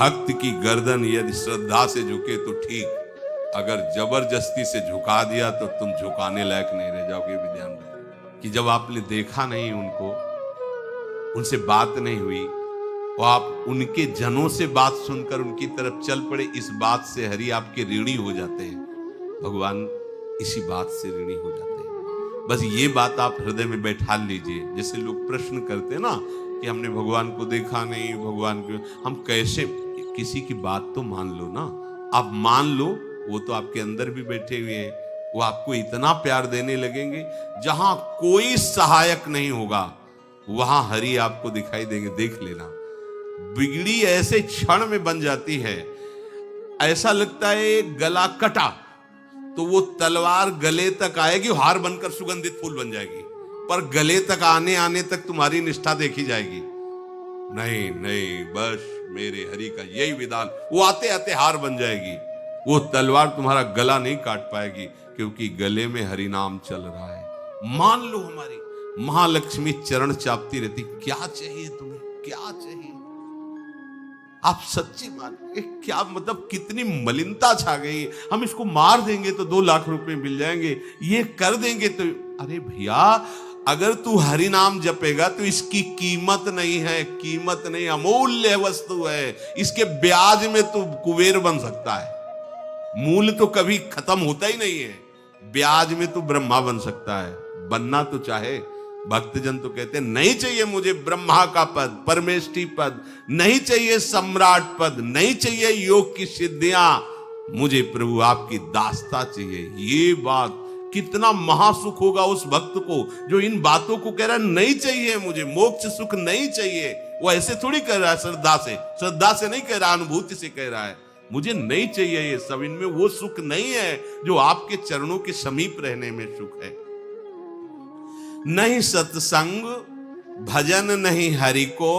भक्त की गर्दन यदि श्रद्धा से झुके तो ठीक, अगर जबरदस्ती से झुका दिया तो तुम झुकाने लायक नहीं रह जाओगे। भी ध्यान रखो कि जब आपने देखा नहीं उनको, उनसे बात नहीं हुई, और आप उनके जनों से बात सुनकर उनकी तरफ चल पड़े, इस बात से हरि आपके ऋणी हो जाते हैं। भगवान इसी बात से ऋणी हो जाते हैं। बस ये बात आप हृदय में बैठा लीजिए। जैसे लोग प्रश्न करते हैं ना कि हमने भगवान को देखा नहीं, भगवान को हम कैसे, किसी की बात तो मान लो ना। आप मान लो, वो तो आपके अंदर भी बैठे हुए हैं, वो आपको इतना प्यार देने लगेंगे, जहां कोई सहायक नहीं होगा वहां हरि आपको दिखाई देंगे। देख लेना, बिगड़ी ऐसे क्षण में बन जाती है, ऐसा लगता है गला कटा तो वो तलवार गले तक आएगी, हार बनकर सुगंधित फूल बन जाएगी, पर गले तक आने आने तक तुम्हारी निष्ठा देखी जाएगी। नहीं नहीं, बस मेरे हरि का यही विधान, वो आते आते हार बन जाएगी। वो तलवार तुम्हारा गला नहीं काट पाएगी, क्योंकि गले में हरि नाम चल रहा है। मान लो हमारी महालक्ष्मी चरण चापती रहती, क्या चाहिए तुम्हें, क्या चाहिए। आप सच्ची मान, क्या मतलब कितनी मलिनता छा गई। हम इसको मार देंगे तो 2 लाख रुपए मिल जाएंगे, ये कर देंगे तो, अरे भैया अगर तू हरि नाम जपेगा तो इसकी कीमत नहीं है, कीमत नहीं, अमूल्य वस्तु है। इसके ब्याज में तू कुबेर बन सकता है। मूल तो कभी खत्म होता ही नहीं है, ब्याज में तू ब्रह्मा बन सकता है। बनना तो चाहे, भक्तजन तो कहते हैं नहीं चाहिए मुझे ब्रह्मा का पद, परमेष्ठी पद, नहीं चाहिए सम्राट पद, नहीं चाहिए योग की सिद्धियां, मुझे प्रभु आपकी दास्ता चाहिए। ये बात कितना महासुख होगा उस भक्त को जो इन बातों को कह रहा है, नहीं चाहिए मुझे मोक्ष सुख नहीं चाहिए। वो ऐसे थोड़ी कह रहा है, श्रद्धा से नहीं कह रहा, अनुभूति से कह रहा है, मुझे नहीं चाहिए ये सब। इनमें वो सुख नहीं है जो आपके चरणों के समीप रहने में सुख है। नहीं सत्संग भजन नहीं हरि को,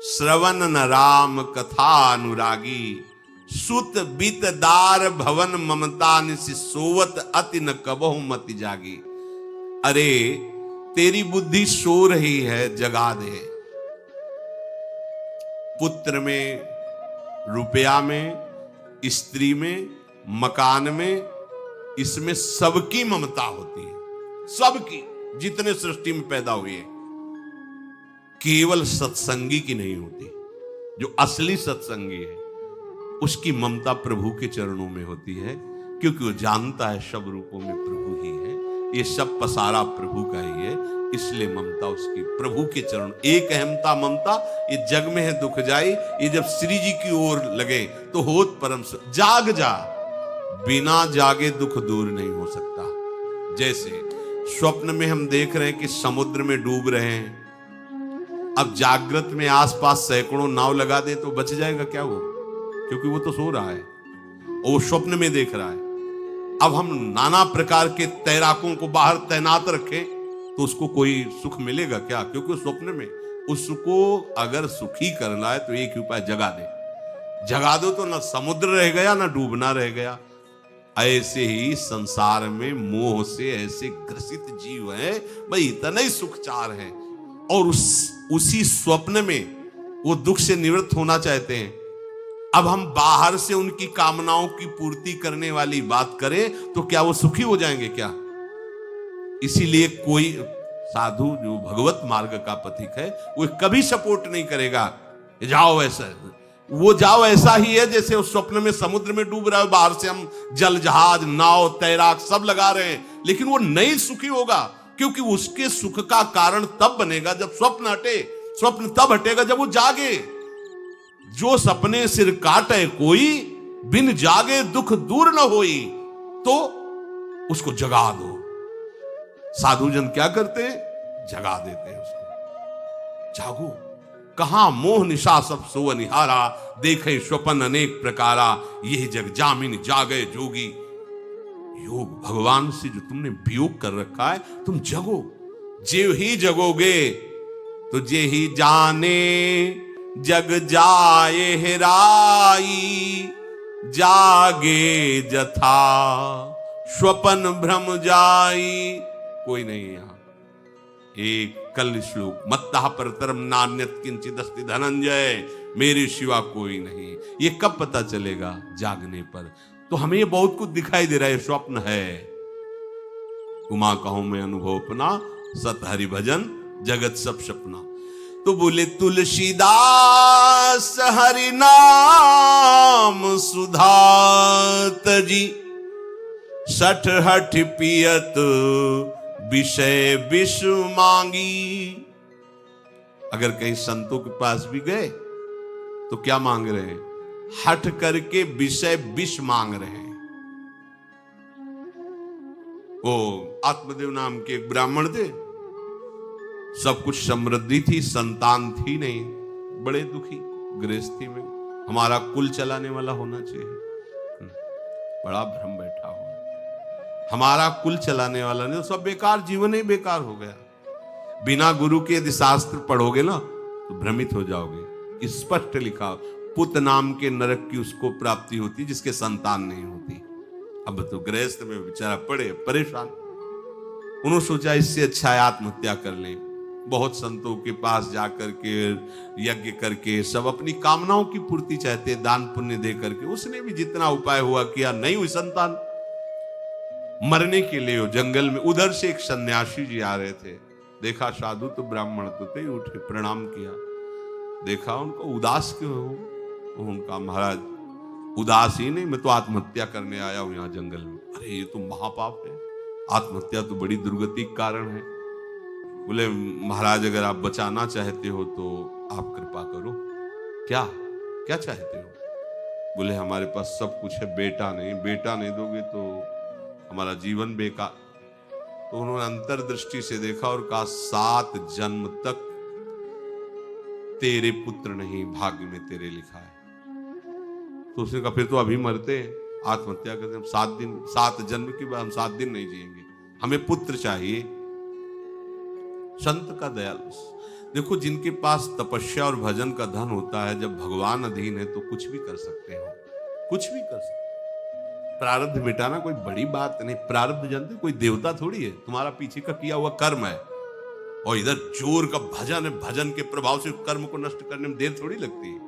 श्रवण न राम कथा अनुरागी। सुत बित दार भवन ममता निसि सोवत अति न कबहु मति जागी। अरे तेरी बुद्धि सो रही है, जगा दे। पुत्र में, रुपया में, स्त्री में, मकान में, इसमें सबकी ममता होती है, सबकी, जितने सृष्टि में पैदा हुए। केवल सत्संगी की नहीं होती। जो असली सत्संगी है उसकी ममता प्रभु के चरणों में होती है, क्योंकि वो जानता है सब रूपों में प्रभु ही है, ये सब पसारा प्रभु का ही है, इसलिए ममता उसकी प्रभु के चरण। एक अहमता ममता ये जग में है दुख जाई, ये जब श्री जी की ओर लगे तो होत परम। जाग जा, बिना जागे दुख दूर नहीं हो सकता। जैसे स्वप्न में हम देख रहे हैं कि समुद्र में डूब रहे हैं, अब जागृत में आसपास सैकड़ों नाव लगा दे तो बच जाएगा क्या वो, क्योंकि वो तो सो रहा है और वो स्वप्न में देख रहा है। अब हम नाना प्रकार के तैराकों को बाहर तैनात रखें तो उसको कोई सुख मिलेगा क्या, क्योंकि स्वप्न में। उसको अगर सुखी करना है तो एक ही उपाय, जगा दे। जगा दो तो ना समुद्र रह गया ना डूबना रह गया। ऐसे ही संसार में मोह से ऐसे ग्रसित जीव है, भाई इतना ही सुखचार है, और उसी स्वप्न में वो दुख से निवृत्त होना चाहते हैं। अब हम बाहर से उनकी कामनाओं की पूर्ति करने वाली बात करें तो क्या वो सुखी हो जाएंगे क्या? इसीलिए कोई साधु जो भगवत मार्ग का पथिक है वो कभी सपोर्ट नहीं करेगा जाओ ऐसा, वो जाओ ऐसा ही है जैसे उस स्वप्न में समुद्र में डूब रहा है, बाहर से हम जल जहाज नाव तैराक सब लगा रहे हैं, लेकिन वो नहीं सुखी होगा, क्योंकि उसके सुख का कारण तब बनेगा जब स्वप्न हटे। स्वप्न तब हटेगा जब वो जागे। जो सपने सिर काटे कोई, बिन जागे दुख दूर न होई, तो उसको जगा दो। साधु जन क्या करते हैं? जगा देते हैं उसको। जागो, कहां मोह निशा सब सो निहारा, देखे स्वपन अनेक प्रकारा, यह जग जामिन जागे जोगी। योग भगवान से जो तुमने वियोग कर रखा है, तुम जगो। जे ही जगोगे तो जे ही जाने जग जाए हेराई, जागे जथा स्वपन भ्रम जाई। कोई नहीं यहां, एक कल श्लोक मत्तः परतरम नान्यत् किंचित् अस्ति धनंजय, मेरे सिवा कोई नहीं। ये कब पता चलेगा? जागने पर। तो हमें ये बहुत कुछ दिखाई दे रहा है, स्वप्न है। उमा कहूं मैं अनुभव अपना, सत हरि भजन जगत सब सपना। तो बोले तुलसीदास हरि नाम सुधात जी, सठ हठ पियत विषय विष मांगी। अगर कहीं संतों के पास भी गए तो क्या मांग रहे हैं? हठ करके विषय विष मांग रहे हैं। वो आत्मदेव नाम के एक ब्राह्मण थे, सब कुछ समृद्धि थी, संतान थी नहीं, बड़े दुखी गृहस्थी में। हमारा कुल चलाने वाला होना चाहिए, बड़ा भ्रम बैठा हुआ। हमारा कुल चलाने वाला नहीं तो सब बेकार, जीवन ही बेकार हो गया। बिना गुरु के यदि शास्त्र पढ़ोगे ना तो भ्रमित हो जाओगे। स्पष्ट लिखा, पुत नाम के नरक की उसको प्राप्ति होती जिसके संतान नहीं होती। अब तो गृहस्थ में बेचारा पड़े परेशान। उन्होंने सोचा इससे अच्छा है आत्महत्या कर ले। बहुत संतों के पास जाकर के यज्ञ करके सब अपनी कामनाओं की पूर्ति चाहते, दान पुण्य दे करके। उसने भी जितना उपाय हुआ किया, नहीं हुई संतान। मरने के लिए वो जंगल में, उधर से एक सन्यासी जी आ रहे थे। देखा साधु तो ब्राह्मण तो थे, उठे प्रणाम किया। देखा उनको उदास क्यों हो? उनका महाराज उदास ही नहीं, मैं तो आत्महत्या करने आया हूं यहाँ जंगल में। अरे ये तो महापाप है, आत्महत्या तो बड़ी दुर्गति का कारण है। बोले महाराज अगर आप बचाना चाहते हो तो आप कृपा करो। क्या क्या चाहते हो? बोले हमारे पास सब कुछ है, बेटा नहीं, बेटा नहीं दोगे तो हमारा जीवन बेकार। तो उन्होंने अंतर्दृष्टि से देखा और कहा 7 जन्म तक तेरे पुत्र नहीं भाग्य में तेरे लिखा है। तो उसने कहा फिर तो अभी मरते हैं, आत्महत्या करते हैं। 7 जन्म के बाद हम 7 दिन नहीं जिएंगे, हमें पुत्र चाहिए। संत का दयालु। देखो जिनके पास तपस्या और भजन का धन होता है, जब भगवान अधीन है तो कुछ भी कर सकते हो, कुछ भी कर सकते। प्रारब्ध मिटाना कोई बड़ी बात नहीं। प्रारब्ध जानते कोई देवता थोड़ी है, तुम्हारा पीछे का किया हुआ कर्म है। और इधर जोर का भजन है, भजन के प्रभाव से कर्म को नष्ट करने में देर थोड़ी लगती है।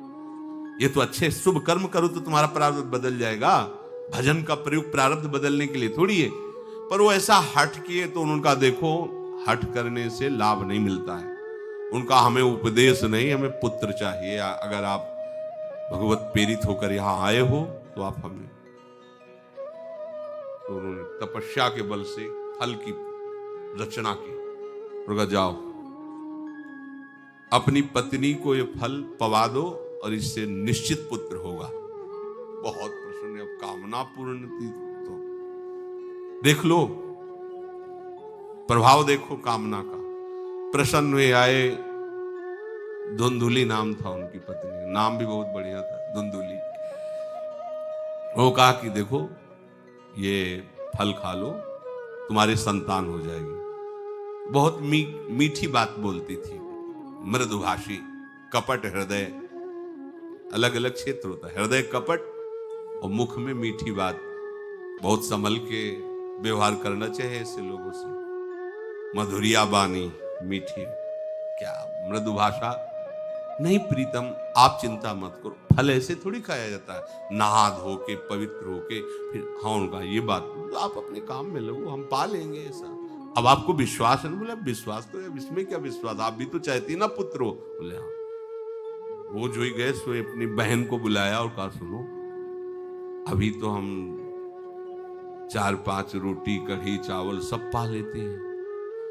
ये तो अच्छे शुभ कर्म करो तो तुम्हारा प्रारब्ध बदल जाएगा। भजन का प्रयोग प्रारब्ध बदलने के लिए थोड़ी है। पर वो ऐसा हट किए तो उनका देखो, हट करने से लाभ नहीं मिलता है। उनका हमें उपदेश नहीं, हमें पुत्र चाहिए। अगर आप भगवत प्रेरित होकर यहां आए हो तो आप हमें। तो उन्होंने तपस्या के बल से फल की रचना की। उनका जाओ अपनी पत्नी को ये फल पवा दो और इससे निश्चित पुत्र होगा। बहुत प्रसन्न, अब कामना पूर्ण थी। तो देख लो प्रभाव, देखो कामना का। प्रसन्न हुए आए। धुंधुली नाम था उनकी पत्नी, नाम भी बहुत बढ़िया था, धुंधुली। वो कहा कि देखो ये फल खा लो, तुम्हारी संतान हो जाएगी। बहुत मीठी बात बोलती थी, मृदुभाषी, कपट हृदय। अलग अलग क्षेत्र होता है, हृदय कपट और मुख में मीठी बात। बहुत संभल के व्यवहार करना चाहिए ऐसे लोगों से। मधुरिया बानी, मीठी, क्या मृदु भाषा। नहीं प्रीतम, आप चिंता मत करो, फल ऐसे थोड़ी खाया जाता है, नहा धो के पवित्र होके फिर। हाँ उनका ये बात, तो आप अपने काम में लगो, हम पा लेंगे ऐसा। अब आपको विश्वास है? बोले विश्वास तो है, इसमें क्या विश्वास, आप भी तो चाहती ना पुत्र हो। बोले हाँ। वो जो ही गए सो अपनी बहन को बुलाया और कहा सुनो, अभी तो हम 4-5 रोटी कढ़ी चावल सब पा लेते हैं,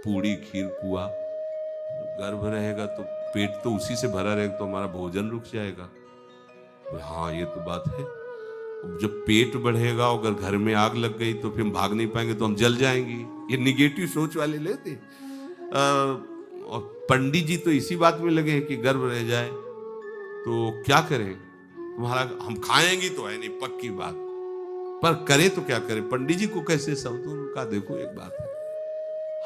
पूड़ी खीर पुआ। गर्भ रहेगा तो पेट तो उसी से भरा रहेगा, तो हमारा भोजन रुक जाएगा। हाँ ये तो बात है। जब पेट बढ़ेगा, अगर घर में आग लग गई तो फिर हम भाग नहीं पाएंगे, तो हम जल जाएंगे। ये निगेटिव सोच वाले लेते। और पंडित जी तो इसी बात में लगे हैं कि गर्भ रह जाए तो क्या करें, तुम्हारा हम खाएंगे तो है नहीं, पक्की बात, पर करें तो क्या करें। पंडित जी को कैसे समझो? उनका देखो एक बात है,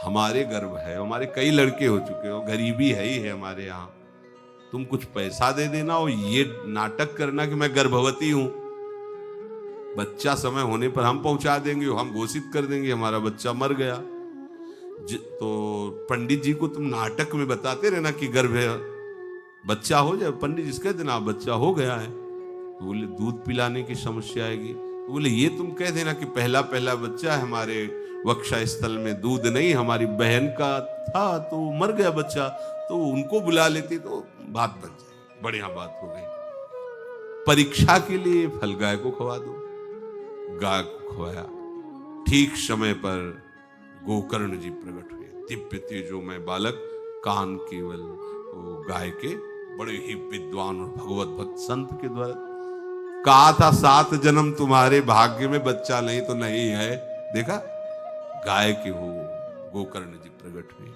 हमारे गर्भ है, हमारे कई लड़के हो चुके हो, गरीबी है ही है हमारे यहाँ। तुम कुछ पैसा दे देना और ये नाटक करना कि मैं गर्भवती हूं। बच्चा समय होने पर हम पहुंचा देंगे, हम घोषित कर देंगे हमारा बच्चा मर गया। तो पंडित जी को तुम नाटक में बताते रहना कि गर्भ है, बच्चा हो जाए। पंडित जी कह देना बच्चा हो गया है, तो बोले दूध पिलाने की समस्या आएगी। तो बोले ये तुम कह देना कि पहला पहला बच्चा है, हमारे वक्षा स्थल में दूध नहीं, हमारी बहन का था तो मर गया बच्चा, तो उनको बुला लेती तो बात बन जाए, बढ़िया बात हो गई। परीक्षा के लिए फल गाय को खवा दो, गाय को खवाया। ठीक समय पर गोकर्ण जी प्रकट हुए, दिव्य तेजोमय बालक, कान केवल वो गाय के, बड़े ही विद्वान और भगवत भक्त संत के द्वारा। कहा था 7 जन्म तुम्हारे भाग्य में, बच्चा नहीं तो नहीं है, देखा गाय के हो गोकर्ण जी प्रकट हुए।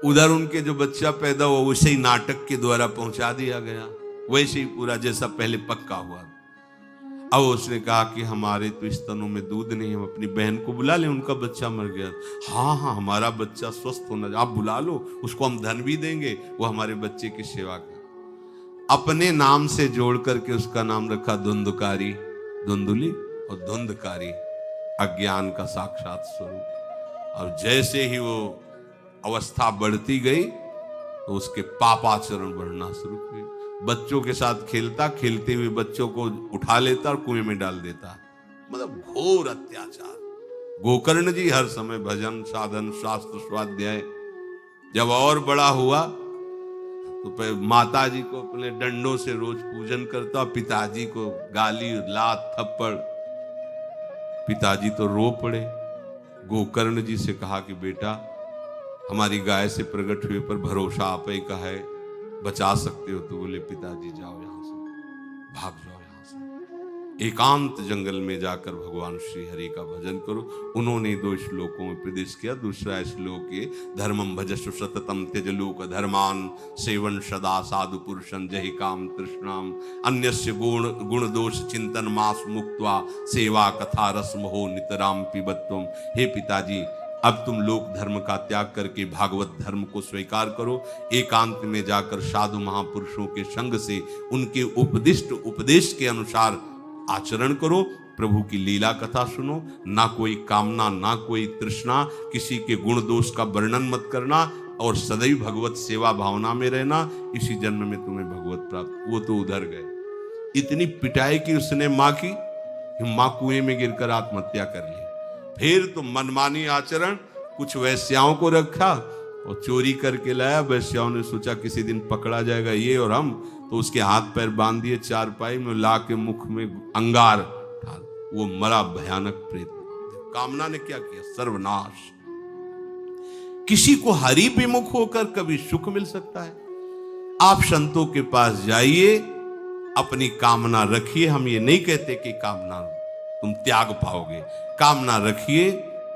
उधर उनके जो बच्चा पैदा हुआ उसे ही नाटक के द्वारा पहुंचा दिया गया, वैसे ही पूरा जैसा पहले पक्का हुआ। अब उसने कहा कि हमारे तो स्तनों में दूध नहीं, हम अपनी बहन को बुला लें, उनका बच्चा मर गया। हाँ हाँ, हमारा बच्चा स्वस्थ होना, आप बुला लो, उसको हम धन भी देंगे, वो हमारे बच्चे की सेवा कर। अपने नाम से जोड़ करके उसका नाम रखा धुंधकारी, धुंधुली और धुंधकारी, अज्ञान का साक्षात स्वरूप। और जैसे ही वो अवस्था बढ़ती गई तो उसके पापाचरण बढ़ना शुरू हुए। बच्चों के साथ खेलता, खेलते हुए बच्चों को उठा लेता और कुएं में डाल देता, मतलब घोर अत्याचार। गोकर्ण जी हर समय भजन साधन शास्त्र स्वाध्याय। जब और बड़ा हुआ तो माता जी को अपने डंडों से रोज पूजन करता, पिताजी को गाली लात थप्पड़। पिताजी तो रो पड़े। गोकर्ण जी से कहा कि बेटा हमारी गाय से प्रकट हुए पर भरोसा आप ही का है, बचा सकते हो। तो बोले पिताजी जाओ यहां से, भाग जाओ यहां से, एकांत जंगल में जाकर भगवान श्री हरि का भजन करो। उन्होंने 2 श्लोकों में प्रदेश किया। दूसरा श्लोक है धर्मम भजस्व सततम त्यज लोक धर्मान सेवन सदा साधु पुरुषं जहि काम तृष्णाम अन्यस्य गुण दोष चिंतन मास मुक्त्वा सेवा कथा रसमहो नितराम पिबत्वम। हे पिताजी, अब तुम लोक धर्म का त्याग करके भागवत धर्म को स्वीकार करो, एकांत में जाकर साधु महापुरुषों के संग से उनके उपदिष्ट उपदेश के अनुसार आचरण करो, प्रभु की लीला कथा सुनो, ना कोई कामना ना कोई तृष्णा, किसी के गुण दोष का वर्णन मत करना और सदैव भगवत सेवा भावना में रहना, इसी जन्म में तुम्हें भगवत प्राप्त। वो तो उधर गए, इतनी पिटाई की उसने मां की, मां कुएं में गिरकर आत्महत्या कर ली। फिर तो मनमानी आचरण, कुछ वैश्याओं को रखा और चोरी करके लाया। वैश्याओं ने सोचा किसी दिन पकड़ा जाएगा ये और हम, तो उसके हाथ पैर बांध दिए चारपाई में, ला के मुख में अंगार डाल, वो मरा भयानक प्रेत। कामना ने क्या किया, सर्वनाश। किसी को हरि विमुख होकर कभी सुख मिल सकता है? आप संतों के पास जाइए, अपनी कामना रखिए। हम ये नहीं कहते कि कामना तुम त्याग पाओगे, कामना रखिए,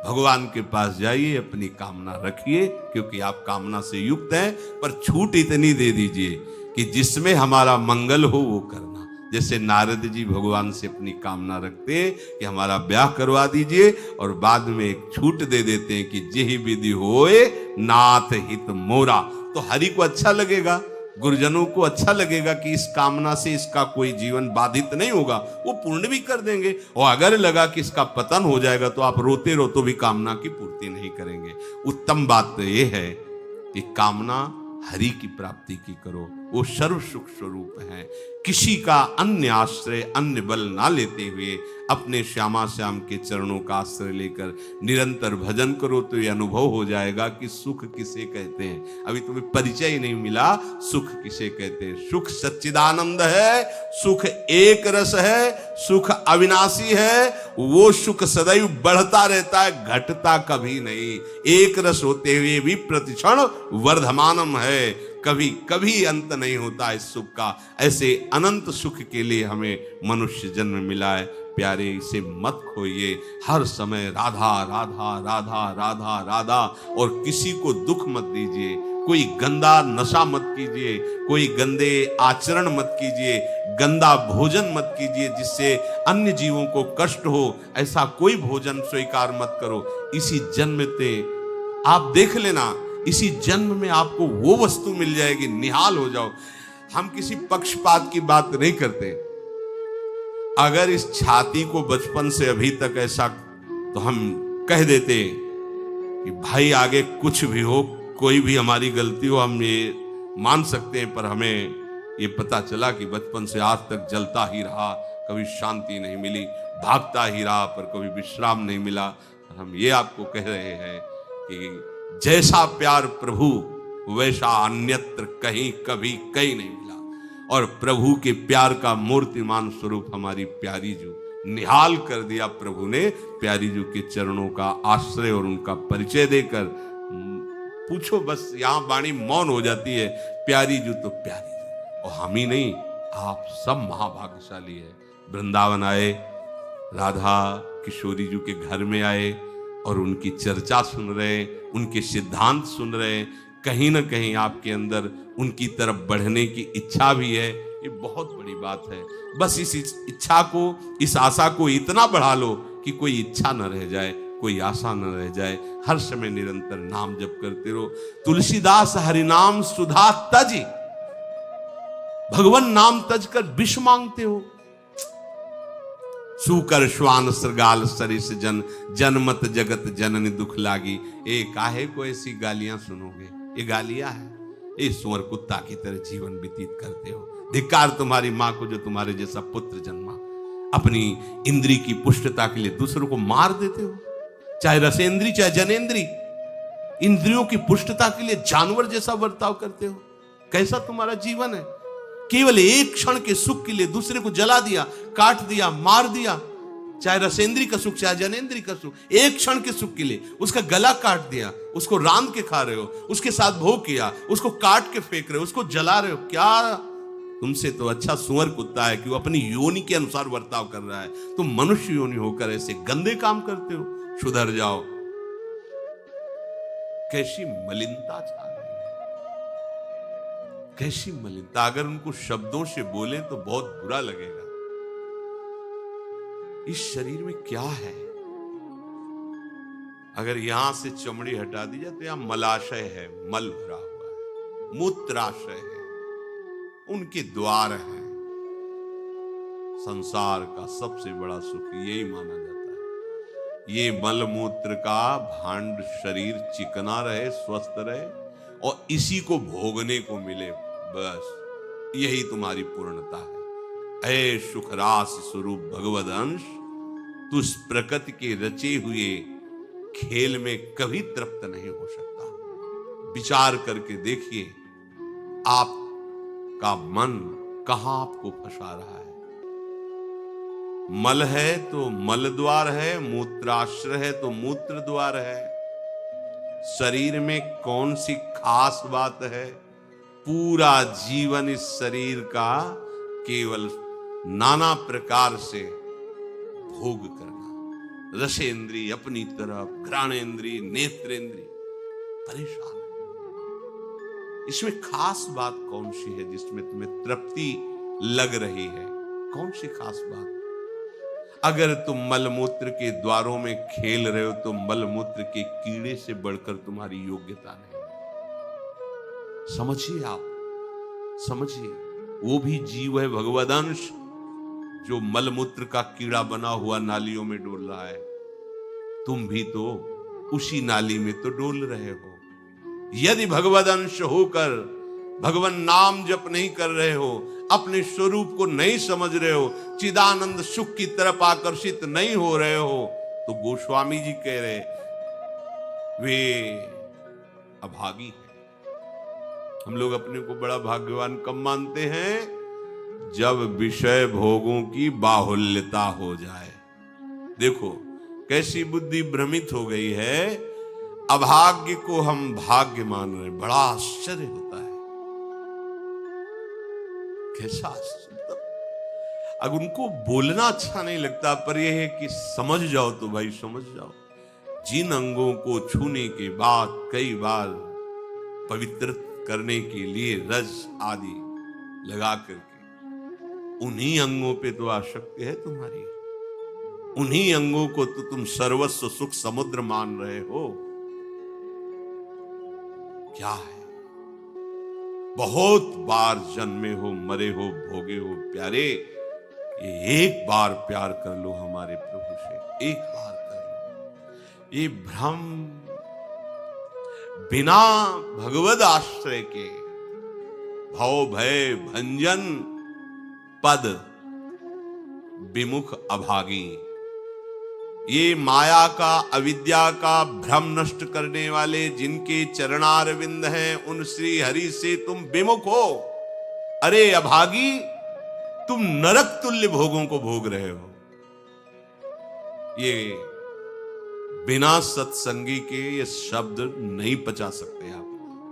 भगवान के पास जाइए, अपनी कामना रखिए, क्योंकि आप कामना से युक्त हैं। पर छूट इतनी दे दीजिए कि जिसमें हमारा मंगल हो वो करना। जैसे नारद जी भगवान से अपनी कामना रखते हैं कि हमारा ब्याह करवा दीजिए, और बाद में एक छूट दे देते हैं कि जेहि विधि होए नाथ हित मोरा। तो हरि को अच्छा लगेगा, गुरुजनों को अच्छा लगेगा कि इस कामना से इसका कोई जीवन बाधित नहीं होगा, वो पूर्ण भी कर देंगे। और अगर लगा कि इसका पतन हो जाएगा तो आप रोते रहो तो भी कामना की पूर्ति नहीं करेंगे। उत्तम बात तो ये है कि कामना हरि की प्राप्ति की करो, वो सर्व सुख स्वरूप है। किसी का अन्य आश्रय अन्य बल ना लेते हुए अपने श्यामा श्याम के चरणों का आश्रय लेकर निरंतर भजन करो तो ये अनुभव हो जाएगा कि सुख किसे कहते हैं। अभी तुम्हें परिचय ही नहीं मिला, सुख किसे कहते हैं। सुख सच्चिदानंद है, सुख एक रस है, सुख अविनाशी है। वो सुख सदैव बढ़ता रहता है, घटता कभी नहीं। एक रस होते हुए भी प्रतिक्षण वर्धमानम है, कभी कभी अंत नहीं होता इस सुख का। ऐसे अनंत सुख के लिए हमें मनुष्य जन्म मिला है। प्यारे, इसे मत खोइए, हर समय राधा राधा राधा राधा राधा, और किसी को दुख मत दीजिए। कोई गंदा नशा मत कीजिए, कोई गंदे आचरण मत कीजिए, गंदा भोजन मत कीजिए जिससे अन्य जीवों को कष्ट हो। ऐसा कोई भोजन स्वीकार मत करो। इसी जन्म में आप देख लेना, इसी जन्म में आपको वो वस्तु मिल जाएगी, निहाल हो जाओ। हम किसी पक्षपात की बात नहीं करते। अगर इस छाती को बचपन से अभी तक ऐसा, तो हम कह देते कि भाई आगे कुछ भी हो, कोई भी हमारी गलती हो, हम ये मान सकते हैं, पर हमें ये पता चला कि बचपन से आज तक जलता ही रहा, कभी शांति नहीं मिली, भागता ही रहा पर कभी विश्राम नहीं मिला। और हम ये आपको कह रहे हैं कि जैसा प्यार प्रभु वैसा अन्यत्र कहीं कभी कहीं नहीं मिला। और प्रभु के प्यार का मूर्तिमान स्वरूप हमारी प्यारी जू निहाल कर दिया प्रभु ने, प्यारी जू के चरणों का आश्रय और उनका परिचय देकर। पूछो बस, यहां वाणी मौन हो जाती है, प्यारी जू तो प्यारी जू। और हम ही नहीं, आप सब महाभाग्यशाली है। वृंदावन आए, राधा किशोरी जू के घर में आए और उनकी चर्चा सुन रहे, उनके सिद्धांत सुन रहे, कहीं ना कहीं आपके अंदर उनकी तरफ बढ़ने की इच्छा भी है। ये बहुत बड़ी बात है। बस इस इच्छा को, इस आशा को इतना बढ़ा लो कि कोई इच्छा न रह जाए, कोई आशा न रह जाए। हर समय निरंतर नाम जप करते रहो। तुलसीदास हरिनाम सुधा तज, भगवान नाम तज कर विष मांगते हो। सुकर श्वान श्रगाल सरिस जन, जनमत जगत जननी दुख लागी। ए काहे को ऐसी गालियां सुनोगे, ये गालियां है। ये सुअर कुत्ता की तरह जीवन व्यतीत करते हो। धिक्कार तुम्हारी मां को जो तुम्हारे जैसा पुत्र जन्मा। अपनी इंद्री की पुष्टता के लिए दूसरों को मार देते हो, चाहे रसेंद्री चाहे जनेंद्री। इंद्रियों की पुष्टता के लिए जानवर जैसा बर्ताव करते हो। कैसा तुम्हारा जीवन है। केवल एक क्षण के सुख के लिए दूसरे को जला दिया, काट दिया, मार दिया। चाहे रसेंद्री का सुख चाहे जनेंद्री का सुख, एक क्षण के सुख के लिए उसका गला काट दिया, उसको रांध के खा रहे हो, उसके साथ भोग किया, उसको काट के फेंक रहे हो, उसको जला रहे हो। क्या तुमसे तो अच्छा सुअर कुत्ता है कि वो अपनी योनि के अनुसार बर्ताव कर रहा है। तुम मनुष्य योनि होकर ऐसे गंदे काम करते हो। सुधर जाओ। कैसी मलिनता छा रही है, कैसी मलिनता। अगर उनको शब्दों से बोले तो बहुत बुरा लगेगा। इस शरीर में क्या है। अगर यहां से चमड़ी हटा दी जाए तो यहां मलाशय है, मल भरा हुआ है, मूत्राशय है, उनके द्वार हैं। संसार का सबसे बड़ा सुख यही माना जाता है। ये मल मूत्र का भांड शरीर चिकना रहे, स्वस्थ रहे और इसी को भोगने को मिले, बस यही तुम्हारी पूर्णता है। ऐ सुखरास स्वरूप भगवद अंश, तू इस प्रकृति के रचे हुए खेल में कभी तृप्त नहीं हो सकता। विचार करके देखिए, आपका मन कहां आपको फंसा रहा है। मल है तो मल द्वार है, मूत्राश्रय है तो मूत्र द्वार है। शरीर में कौन सी खास बात है। पूरा जीवन इस शरीर का केवल नाना प्रकार से भोग करना। रसेंद्री अपनी तरफ, घ्राणेंद्री, नेत्रेंद्री परेशान है। इसमें खास बात कौन सी है जिसमें तुम्हें तृप्ति लग रही है। कौन सी खास बात। अगर तुम मलमूत्र के द्वारों में खेल रहे हो तो मलमूत्र के कीड़े से बढ़कर तुम्हारी योग्यता नहीं। समझिए, आप समझिए, वो भी जीव है, भगवदंश, जो मलमूत्र का कीड़ा बना हुआ नालियों में डोल रहा है। तुम भी तो उसी नाली में तो डोल रहे हो। यदि भगवदंश होकर भगवान नाम जप नहीं कर रहे हो, अपने स्वरूप को नहीं समझ रहे हो, चिदानंद सुख की तरफ आकर्षित नहीं हो रहे हो, तो गोस्वामी जी कह रहे वे अभागी हैं। हम लोग अपने को बड़ा भाग्यवान कब मानते हैं। जब विषय भोगों की बाहुल्यता हो जाए। देखो कैसी बुद्धि भ्रमित हो गई है। अभाग्य को हम भाग्य मान रहे, बड़ा आश्चर्य होता है। कैसा आश्चर्य। अब उनको बोलना अच्छा नहीं लगता, पर यह है कि समझ जाओ तो भाई समझ जाओ। जिन अंगों को छूने के बाद कई बार पवित्र करने के लिए रस आदि लगा करके, उन्हीं अंगों पे तो आसक्ति है तुम्हारी। उन्हीं अंगों को तो तुम सर्वस्व सुख समुद्र मान रहे हो। क्या है। बहुत बार जन्मे हो, मरे हो, भोगे हो प्यारे। ये एक बार प्यार कर लो हमारे प्रभु से, एक बार कर लो। ये भ्रम बिना भगवद आश्रय के भव भय भंजन पद विमुख अभागी। ये माया का अविद्या का भ्रम नष्ट करने वाले जिनके चरणारविंद हैं, उन श्री हरि से तुम विमुख हो। अरे अभागी, तुम नरक तुल्य भोगों को भोग रहे हो। ये बिना सत्संगी के ये शब्द नहीं पचा सकते आप,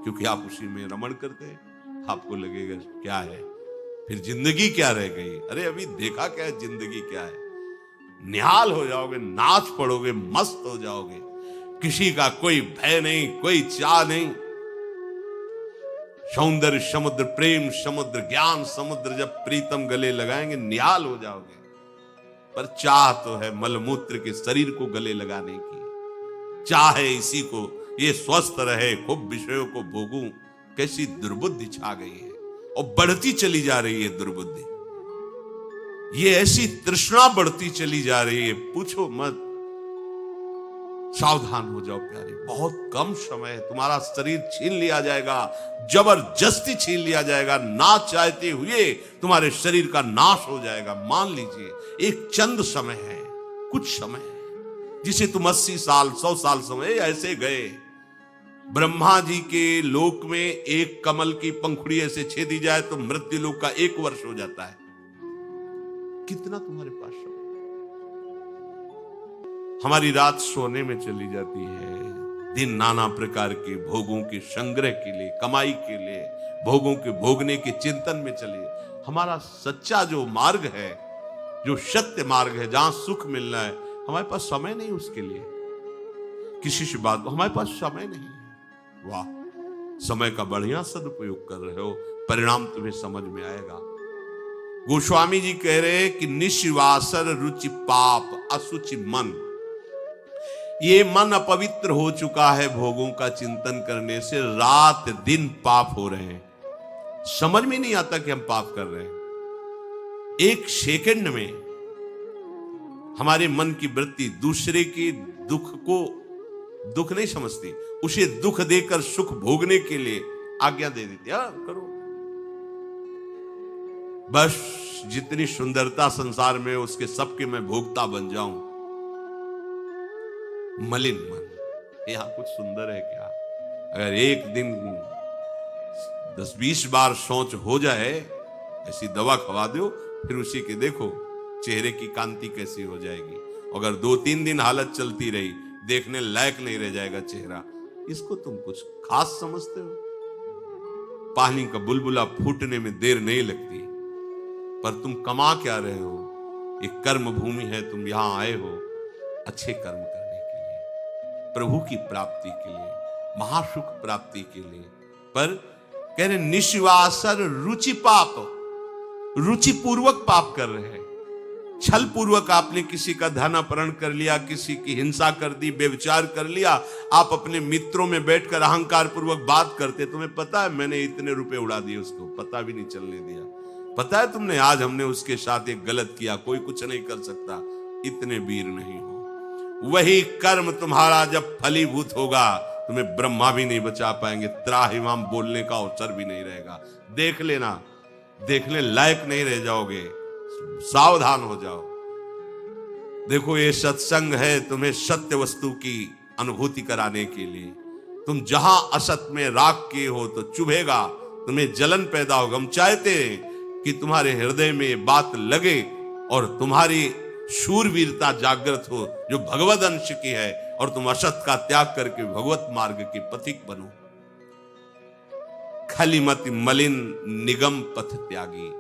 क्योंकि आप उसी में रमण करते हैं। आपको लगेगा क्या है, फिर जिंदगी क्या रह गई। अरे अभी देखा क्या है, जिंदगी क्या है। निहाल हो जाओगे, नाच पड़ोगे, मस्त हो जाओगे। किसी का कोई भय नहीं, कोई चाह नहीं। सौंदर्य समुद्र, प्रेम समुद्र, ज्ञान समुद्र जब प्रीतम गले लगाएंगे, निहाल हो जाओगे। पर चाह तो है मलमूत्र के शरीर को गले लगाने की। चाह है इसी को, ये स्वस्थ रहे, खूब विषयों को भोगूं। कैसी दुर्बुद्धि छा गई है और बढ़ती चली जा रही है दुर्बुद्धि। ये ऐसी तृष्णा बढ़ती चली जा रही है, पूछो मत। सावधान हो जाओ प्यारे, बहुत कम समय है। तुम्हारा शरीर छीन लिया जाएगा, जबरदस्ती छीन लिया जाएगा। ना चाहते हुए तुम्हारे शरीर का नाश हो जाएगा। मान लीजिए एक चंद समय है, कुछ समय है, जिसे तुम 80 साल 100 साल समय ऐसे गए। ब्रह्मा जी के लोक में एक कमल की पंखुड़ी ऐसे छेदी जाए तो मृत्यु लोक का 1 वर्ष हो जाता है। कितना तुम्हारे पास समय। हमारी रात सोने में चली जाती है, दिन नाना प्रकार के भोगों के संग्रह के लिए, कमाई के लिए, भोगों के भोगने के चिंतन में चले। हमारा सच्चा जो मार्ग है, जो सत्य मार्ग है, जहां सुख मिलना है, हमारे पास समय नहीं उसके लिए। किसी से बात, हमारे पास समय नहीं है। वाह, समय का बढ़िया सदुपयोग कर रहे हो, परिणाम तुम्हें समझ में आएगा। गोस्वामी जी कह रहे हैं कि निशिवासर रुचि पाप असुचि मन। ये मन अपवित्र हो चुका है भोगों का चिंतन करने से। रात दिन पाप हो रहे हैं, समझ में नहीं आता कि हम पाप कर रहे हैं। एक सेकंड में हमारे मन की वृत्ति दूसरे के दुख को दुख नहीं समझती, उसे दुख देकर सुख भोगने के लिए आज्ञा दे देती है। करो बस, जितनी सुंदरता संसार में, उसके सबके मैं भोगता बन जाऊं। मलिन मन, यहां कुछ सुंदर है क्या? अगर एक दिन 10-20 बार सोच हो जाए, ऐसी दवा खवा दो, फिर उसी के देखो चेहरे की कांति कैसी हो जाएगी। अगर 2-3 दिन हालत चलती रही, देखने लायक नहीं रह जाएगा चेहरा। इसको तुम कुछ खास समझते हो? पानी का बुलबुला फूटने में देर नहीं लगती, पर तुम कमा क्या रहे हो? एक कर्म भूमि है, तुम यहां आए हो अच्छे कर्म करने के लिए, प्रभु की प्राप्ति के लिए, महासुख प्राप्ति के लिए। पर कह रहे निशिवासर रुचि पाप, रुचि पूर्वक पाप कर रहे हैं। छल पूर्वक आपने किसी का धन अपहरण कर लिया, किसी की हिंसा कर दी, व्यभिचार कर लिया। आप अपने मित्रों में बैठकर अहंकार पूर्वक बात करते, तुम्हें पता है मैंने इतने रुपए उड़ा दिए, उसको पता भी नहीं चलने दिया। पता है तुमने आज हमने उसके साथ एक गलत किया, कोई कुछ नहीं कर सकता। इतने वीर नहीं हो। वही कर्म तुम्हारा जब फलीभूत होगा, तुम्हें ब्रह्मा भी नहीं बचा पाएंगे, त्राहिमाम बोलने का अवसर भी नहीं रहेगा। देख लेना, देखने लायक नहीं रह जाओगे। सावधान हो जाओ। देखो ये सत्संग है तुम्हें सत्य वस्तु की अनुभूति कराने के लिए। तुम जहां असत में राख किए हो तो चुभेगा, तुम्हें जलन पैदा होगा। हम चाहते हैं कि तुम्हारे हृदय में ये बात लगे और तुम्हारी शूरवीरता जागृत हो, जो भगवद अंश की है, और तुम असत का त्याग करके भगवत मार्ग के पथिक बनो। खलिमति मलिन निगम पथ त्यागी।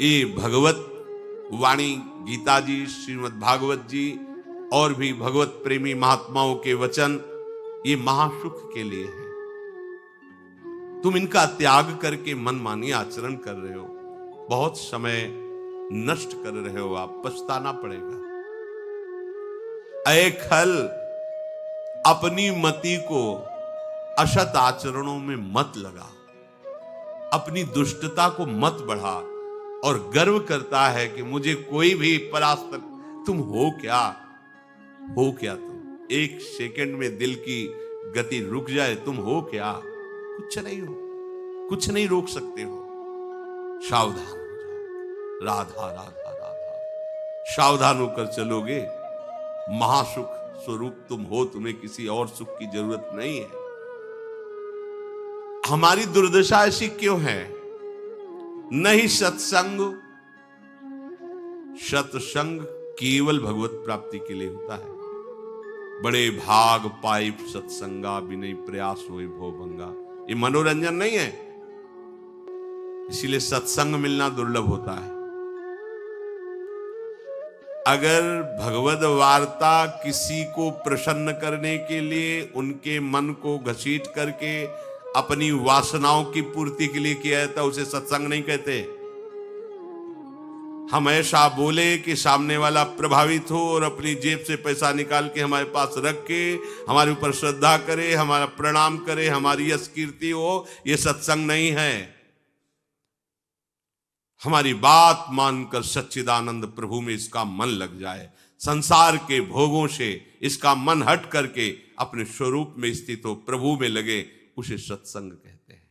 ये भगवत वाणी गीता जी, श्रीमद् भागवत जी और भी भगवत प्रेमी महात्माओं के वचन, ये महासुख के लिए है। तुम इनका त्याग करके मनमानी आचरण कर रहे हो, बहुत समय नष्ट कर रहे हो, आप पछताना पड़ेगा। ऐ खल, अपनी मति को असत आचरणों में मत लगा, अपनी दुष्टता को मत बढ़ा और गर्व करता है कि मुझे कोई भी परास्त। तुम हो क्या? हो क्या तुम? एक सेकंड में दिल की गति रुक जाए, तुम हो क्या? कुछ नहीं हो, कुछ नहीं रोक सकते हो। सावधान हो जाओ। राधा राधा राधा, सावधान होकर चलोगे, महासुख स्वरूप तुम हो, तुम्हें किसी और सुख की जरूरत नहीं है। हमारी दुर्दशा ऐसी क्यों है? नहीं सत्संग, सत्संग केवल भगवत प्राप्ति के लिए होता है। बड़े भाग पाइप सत्संगा, विनय प्रयास होए भो भंगा, ये मनोरंजन नहीं है। इसीलिए सत्संग मिलना दुर्लभ होता है। अगर भगवद वार्ता किसी को प्रसन्न करने के लिए, उनके मन को घसीट करके अपनी वासनाओं की पूर्ति के लिए किया जाता, उसे सत्संग नहीं कहते। हम ऐसा बोले कि सामने वाला प्रभावित हो और अपनी जेब से पैसा निकाल के हमारे पास रख के हमारे ऊपर श्रद्धा करे, हमारा प्रणाम करे, हमारी यश कीर्ति हो, यह सत्संग नहीं है। हमारी बात मानकर सच्चिदानंद प्रभु में इसका मन लग जाए, संसार के भोगों से इसका मन हट करके अपने स्वरूप में स्थित हो, प्रभु में लगे, उसे सत्संग कहते हैं।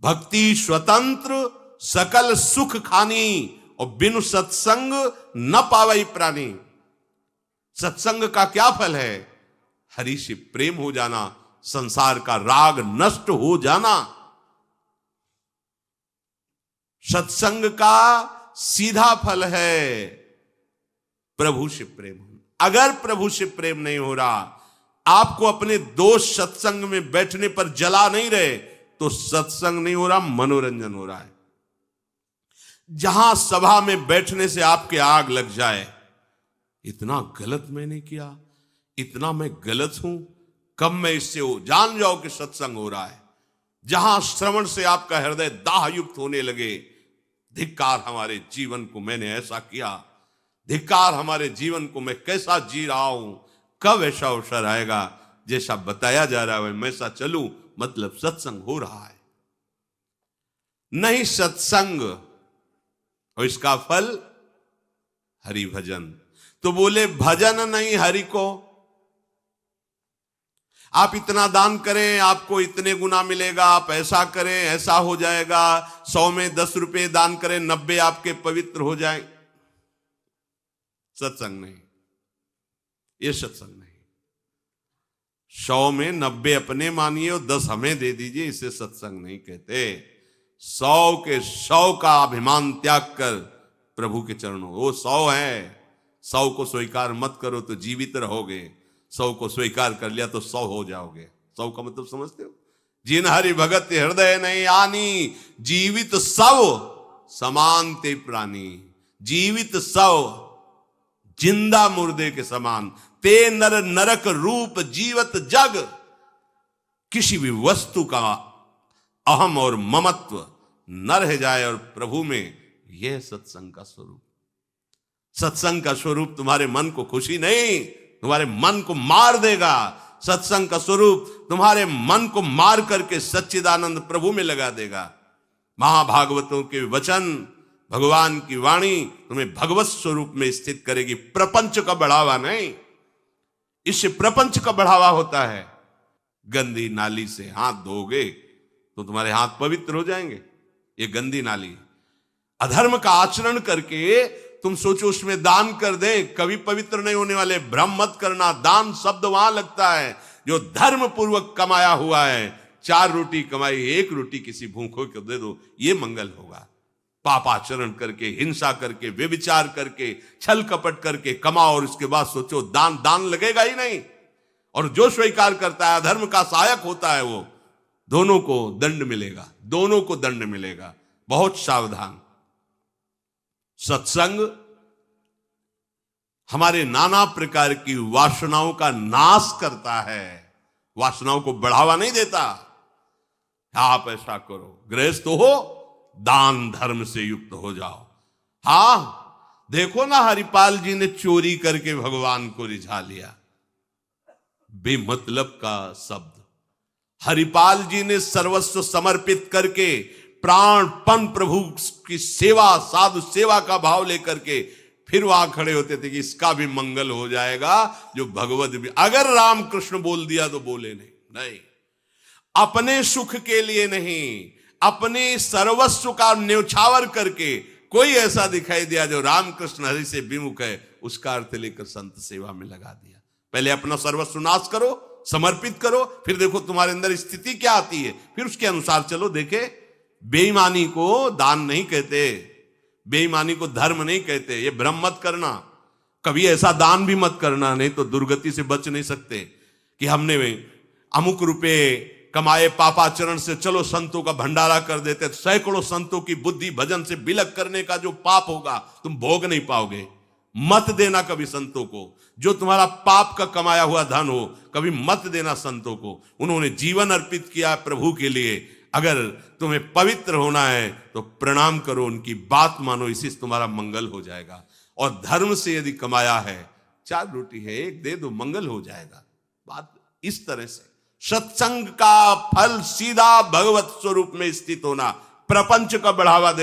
भक्ति स्वतंत्र सकल सुख खानी, और बिनु सत्संग न पावई प्राणी। सत्संग का क्या फल है? हरि से प्रेम हो जाना, संसार का राग नष्ट हो जाना। सत्संग का सीधा फल है प्रभु से प्रेम होना। अगर प्रभु से प्रेम नहीं हो रहा, आपको अपने दोस्त सत्संग में बैठने पर जला नहीं रहे, तो सत्संग नहीं हो रहा, मनोरंजन हो रहा है। जहां सभा में बैठने से आपके आग लग जाए, इतना गलत मैंने किया, इतना मैं गलत हूं, कब मैं इससे हो, जान जाओ कि सत्संग हो रहा है। जहां श्रवण से आपका हृदय दाह युक्त होने लगे, धिक्कार हमारे जीवन को, मैंने ऐसा किया, धिक्कार हमारे जीवन को, मैं कैसा जी रहा हूं, कब ऐसा अवसर आएगा जैसा बताया जा रहा है मैं ऐसा चलूं, मतलब सत्संग हो रहा है। नहीं सत्संग, और इसका फल हरि भजन। तो बोले भजन नहीं हरि को। आप इतना दान करें आपको इतने गुना मिलेगा, आप ऐसा करें ऐसा हो जाएगा, 100 में 10 रुपए दान करें 90 आपके पवित्र हो जाए। सत्संग नहीं, ये सत्संग नहीं। 100 में 90 अपने मानिए और 10 हमें दे दीजिए, इसे सत्संग नहीं कहते। 100 के 100 का अभिमान त्याग कर प्रभु के चरणों, वो 100 है, 100 को स्वीकार मत करो तो जीवित रहोगे, 100 को स्वीकार कर लिया तो 100 हो जाओगे। 100 का मतलब समझते हो? जिन हरि भगत हृदय नहीं आनी, जीवित 100 समान ते प्राणी। जीवित 100 जिंदा मुर्दे के समान, ते नर नरक रूप जीवत जग। किसी भी वस्तु का अहम और ममत्व न रह जाए और प्रभु में, यह सत्संग का स्वरूप। सत्संग का स्वरूप तुम्हारे मन को खुशी नहीं, तुम्हारे मन को मार देगा। सत्संग का स्वरूप तुम्हारे मन को मार करके सच्चिदानंद प्रभु में लगा देगा। महाभागवतों के वचन, भगवान की वाणी तुम्हें भगवत स्वरूप में स्थित करेगी, प्रपंच का बढ़ावा नहीं। इससे प्रपंच का बढ़ावा होता है। गंदी नाली से हाथ धोगे तो तुम्हारे हाथ पवित्र हो जाएंगे, ये गंदी नाली। अधर्म का आचरण करके तुम सोचो उसमें दान कर दे, कभी पवित्र नहीं होने वाले। भ्रम मत करना, दान शब्द वहां लगता है जो धर्म पूर्वक कमाया हुआ है। 4 रोटी कमाई, 1 रोटी किसी भूखों को दे दो, ये मंगल होगा। पापाचरण करके, हिंसा करके, व्यभिचार करके, छल कपट करके कमाओ और उसके बाद सोचो दान लगेगा ही नहीं। और जो स्वीकार करता है अधर्म का सहायक होता है, वो दोनों को दंड मिलेगा, दोनों को दंड मिलेगा। बहुत सावधान। सत्संग हमारे नाना प्रकार की वासनाओं का नाश करता है, वासनाओं को बढ़ावा नहीं देता। आप ऐसा करो, गृहस्थ हो, दान धर्म से युक्त हो जाओ। हां, देखो ना हरिपाल जी ने चोरी करके भगवान को रिझा लिया, बेमतलब का शब्द। हरिपाल जी ने सर्वस्व समर्पित करके प्राणपण प्रभु की सेवा, साधु सेवा का भाव लेकर के फिर वहां खड़े होते थे कि इसका भी मंगल हो जाएगा, जो भगवत भी। अगर रामकृष्ण बोल दिया तो बोले नहीं, नहीं, अपने सुख के लिए नहीं, अपने सर्वस्व का न्यौछावर करके कोई ऐसा दिखाई दिया जो रामकृष्ण हरि से विमुख है, उसका अर्थ लेकर संत सेवा में लगा दिया। पहले अपना सर्वस्व नाश करो, समर्पित करो, फिर देखो तुम्हारे अंदर स्थिति क्या आती है, फिर उसके अनुसार चलो। देखे, बेईमानी को दान नहीं कहते, बेईमानी को धर्म नहीं कहते, ये भ्रम मत करना। कभी ऐसा दान भी मत करना, नहीं तो दुर्गति से बच नहीं सकते कि हमने अमुक रुपए कमाए पापाचरण से, चलो संतों का भंडारा कर देते। सैकड़ों संतों की बुद्धि भजन से बिलक करने का जो पाप होगा तुम भोग नहीं पाओगे। मत देना कभी संतों को, जो तुम्हारा पाप का कमाया हुआ धन हो, कभी मत देना संतों को। उन्होंने जीवन अर्पित किया प्रभु के लिए। अगर तुम्हें पवित्र होना है तो प्रणाम करो, उनकी बात मानो, इसी से तुम्हारा मंगल हो जाएगा। और धर्म से यदि कमाया है, 4 रोटी है, 1 दे दो, मंगल हो जाएगा। बात इस तरह से। सत्संग का फल सीधा भगवत स्वरूप में स्थित होना, प्रपंच का बढ़ावा दे